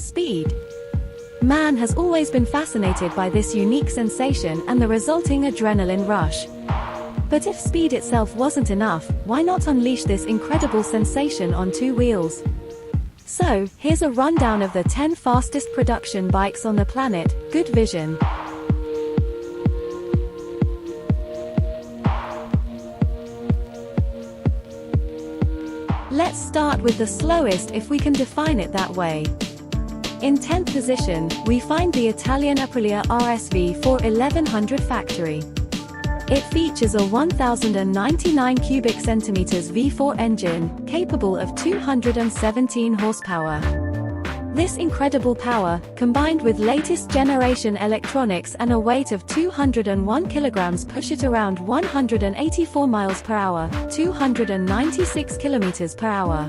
speed. Man has always been fascinated by this unique sensation and the resulting adrenaline rush. But if speed itself wasn't enough, why not unleash this incredible sensation on two wheels? So, here's a rundown of the 10 fastest production bikes on the planet. Good vision. Let's start with the slowest, if we can define it that way. In 10th position, we find the Italian Aprilia RSV 1100 factory. It features a 1099 cubic centimeters V4 engine, capable of 217 horsepower. This incredible power, combined with latest generation electronics and a weight of 201 kilograms, push it around 184 miles per hour, 296 kilometers per hour.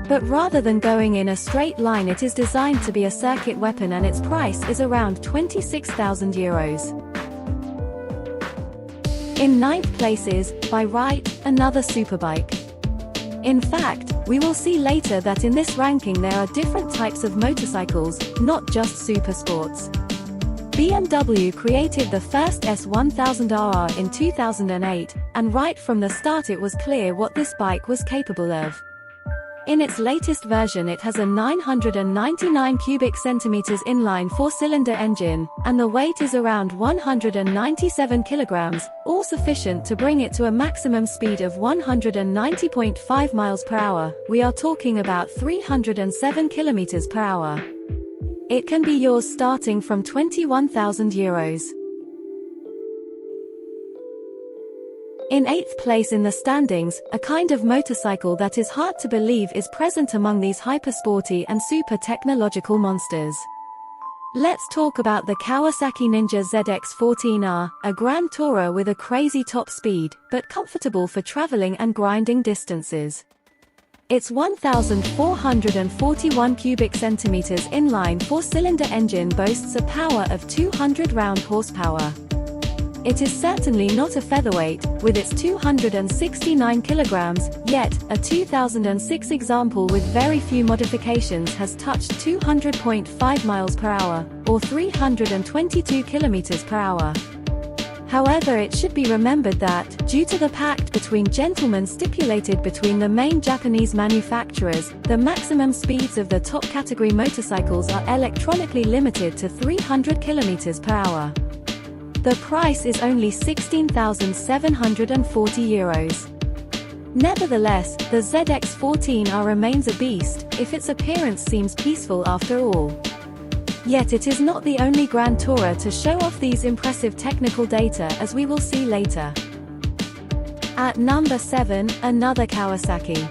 But rather than going in a straight line, it is designed to be a circuit weapon, and its price is around 26,000 euros. In 9th place is, by right, another superbike. In fact, we will see later that in this ranking there are different types of motorcycles, not just supersports. BMW created the first S1000RR in 2008, and right from the start it was clear what this bike was capable of. In its latest version it has a 999 cubic centimeters inline 4-cylinder engine, and the weight is around 197 kilograms, all sufficient to bring it to a maximum speed of 190.5 miles per hour. We are talking about 307 kilometers per hour. It can be yours starting from 21,000 euros. In 8th place in the standings, a kind of motorcycle that is hard to believe is present among these hypersporty and super technological monsters. Let's talk about the Kawasaki Ninja ZX 14R, a grand tourer with a crazy top speed, but comfortable for traveling and grinding distances. Its 1,441 cubic centimeters inline 4-cylinder engine boasts a power of 200 round horsepower. It is certainly not a featherweight, with its 269 kilograms, yet, a 2006 example with very few modifications has touched 200.5 miles per hour, or 322 kilometers per hour. However, it should be remembered that, due to the pact between gentlemen stipulated between the main Japanese manufacturers, the maximum speeds of the top category motorcycles are electronically limited to 300 kilometers per hour. The price is only 16,740 euros. Nevertheless, the ZX-14R remains a beast, if its appearance seems peaceful after all. Yet it is not the only grand tourer to show off these impressive technical data, as we will see later. At number 7, another Kawasaki.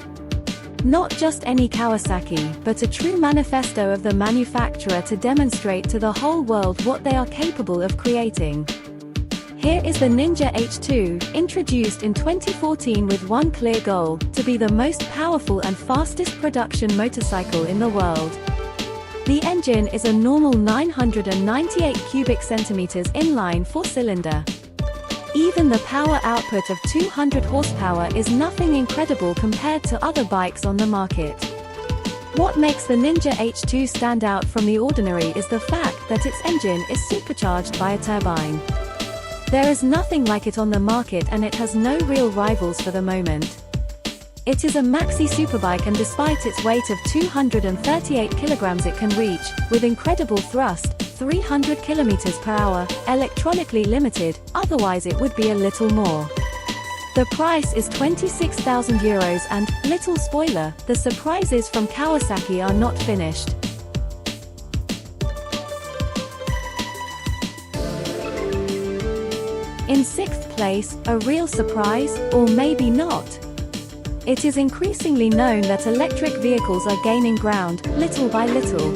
Not just any Kawasaki, but a true manifesto of the manufacturer to demonstrate to the whole world what they are capable of creating. Here is the Ninja H2, introduced in 2014 with one clear goal, to be the most powerful and fastest production motorcycle in the world. The engine is a normal 998 cubic centimeters inline 4-cylinder. Even the power output of 200 horsepower is nothing incredible compared to other bikes on the market. What makes the Ninja H2 stand out from the ordinary is the fact that its engine is supercharged by a turbine. There is nothing like it on the market, and it has no real rivals for the moment. It is a maxi superbike, and despite its weight of 238 kilograms it can reach, with incredible thrust, 300 kilometers per hour, electronically limited, otherwise it would be a little more. The price is 26,000 euros and, little spoiler, the surprises from Kawasaki are not finished. In 6th place, a real surprise, or maybe not. It is increasingly known that electric vehicles are gaining ground, little by little.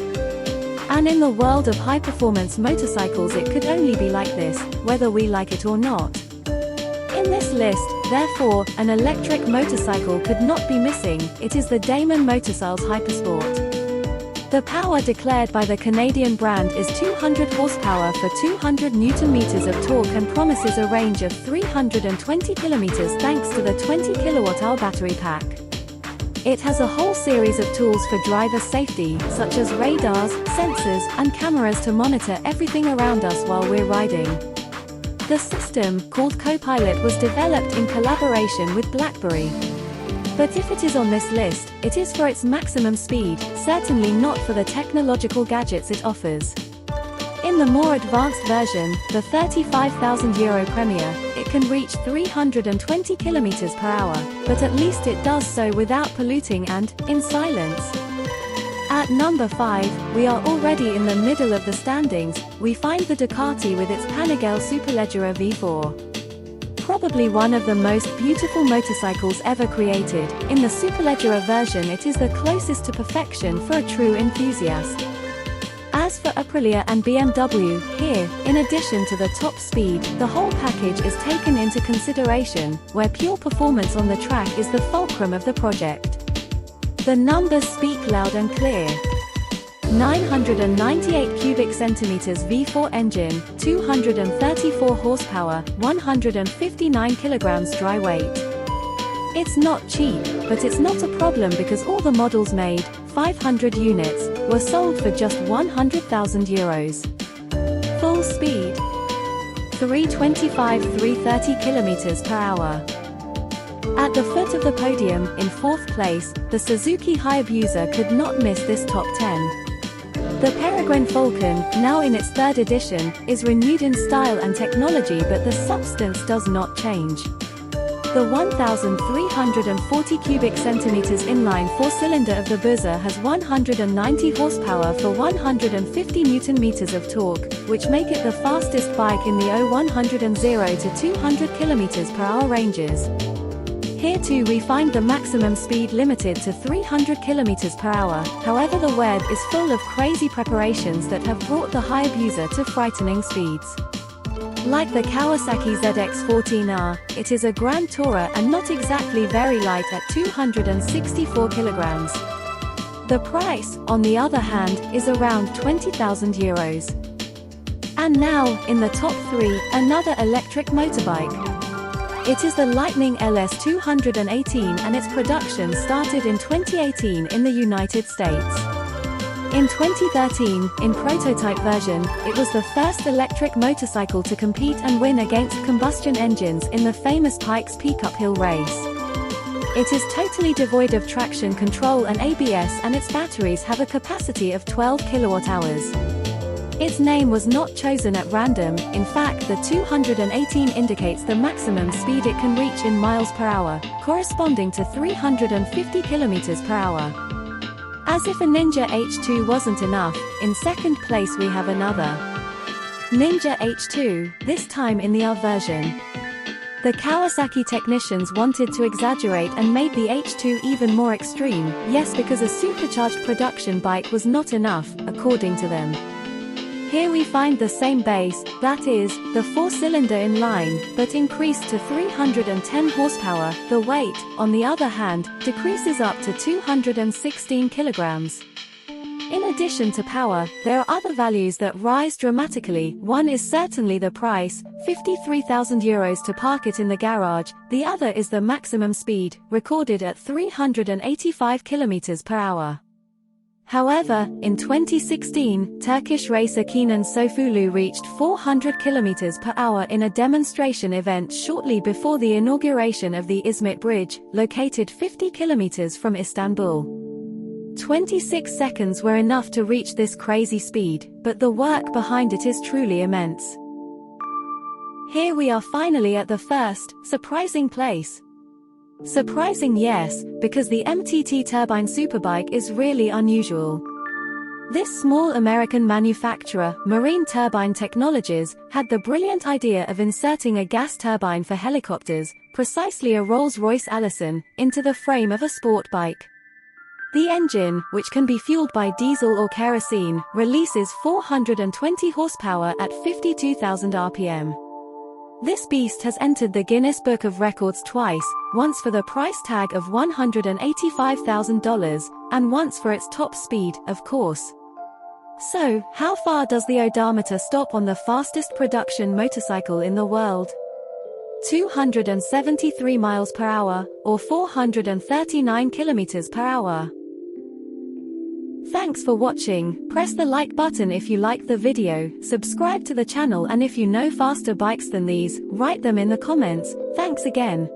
And in the world of high-performance motorcycles it could only be like this, whether we like it or not. In this list, therefore, an electric motorcycle could not be missing. It is the Damon Motorcycles Hypersport. The power declared by the Canadian brand is 200 horsepower for 200 Nm of torque and promises a range of 320 km thanks to the 20 kWh battery pack. It has a whole series of tools for driver safety, such as radars, sensors, and cameras to monitor everything around us while we're riding. The system, called Copilot, was developed in collaboration with BlackBerry. But if it is on this list, it is for its maximum speed, certainly not for the technological gadgets it offers. In the more advanced version, the €35,000 Premier, it can reach 320 km/h, but at least it does so without polluting and, in silence. At number 5, we are already in the middle of the standings. We find the Ducati with its Panigate Superleggera V4. Probably one of the most beautiful motorcycles ever created. In the Superleggera version, it is the closest to perfection for a true enthusiast. As for Aprilia and BMW, here, in addition to the top speed, the whole package is taken into consideration, where pure performance on the track is the fulcrum of the project. The numbers speak loud and clear. 998 cubic centimeters V4 engine, 234 horsepower, 159 kilograms dry weight. It's not cheap, but it's not a problem because all the models made, 500 units, were sold for just €100,000. Full speed: 325-330 km/h. At the foot of the podium, in 4th place, the Suzuki Hayabusa could not miss this top 10. The Peregrine Falcon, now in its 3rd edition, is renewed in style and technology, but the substance does not change. The 1,340 cubic centimeters inline 4-cylinder of the Busa has 190 horsepower for 150 Nm of torque, which make it the fastest bike in the 0 to 200 km/h ranges. Here too we find the maximum speed limited to 300 km/h, however the web is full of crazy preparations that have brought the Hayabusa to frightening speeds. Like the Kawasaki ZX 14R, it is a Grand Tourer and not exactly very light at 264 kilograms. The price, on the other hand, is around €20,000. And now, in the top 3, another electric motorbike. It is the Lightning LS 218 and its production started in 2018 in the United States. In 2013, in prototype version, it was the first electric motorcycle to compete and win against combustion engines in the famous Pikes Peak uphill race. It is totally devoid of traction control and ABS, and its batteries have a capacity of 12 kWh. Its name was not chosen at random. In fact, the 218 indicates the maximum speed it can reach in miles per hour, corresponding to 350 km/h. As if a Ninja H2 wasn't enough, in 2nd place we have another Ninja H2, this time in the R version. The Kawasaki technicians wanted to exaggerate and made the H2 even more extreme, yes, because a supercharged production bike was not enough, according to them. Here we find the same base, that is, the 4-cylinder inline, but increased to 310 horsepower. The weight, on the other hand, decreases up to 216 kilograms. In addition to power, there are other values that rise dramatically. One is certainly the price, €53,000 to park it in the garage. The other is the maximum speed, recorded at 385 km/h. However, in 2016, Turkish racer Kenan Sofulu reached 400 km/h in a demonstration event shortly before the inauguration of the Izmit Bridge, located 50 km from Istanbul. 26 seconds were enough to reach this crazy speed, but the work behind it is truly immense. Here we are finally at the first, surprising place. Surprising, yes, because the MTT turbine superbike is really unusual. This small American manufacturer, Marine Turbine Technologies, had the brilliant idea of inserting a gas turbine for helicopters, precisely a Rolls-Royce Allison, into the frame of a sport bike. The engine, which can be fueled by diesel or kerosene, releases 420 horsepower at 52,000 RPM. This beast has entered the Guinness Book of Records twice, once for the price tag of $185,000, and once for its top speed, of course. So, how far does the odometer stop on the fastest production motorcycle in the world? 273 miles per hour, or 439 kilometers per hour. Thanks for watching. Press the like button if you like the video, subscribe to the channel, and if you know faster bikes than these, write them in the comments. Thanks again.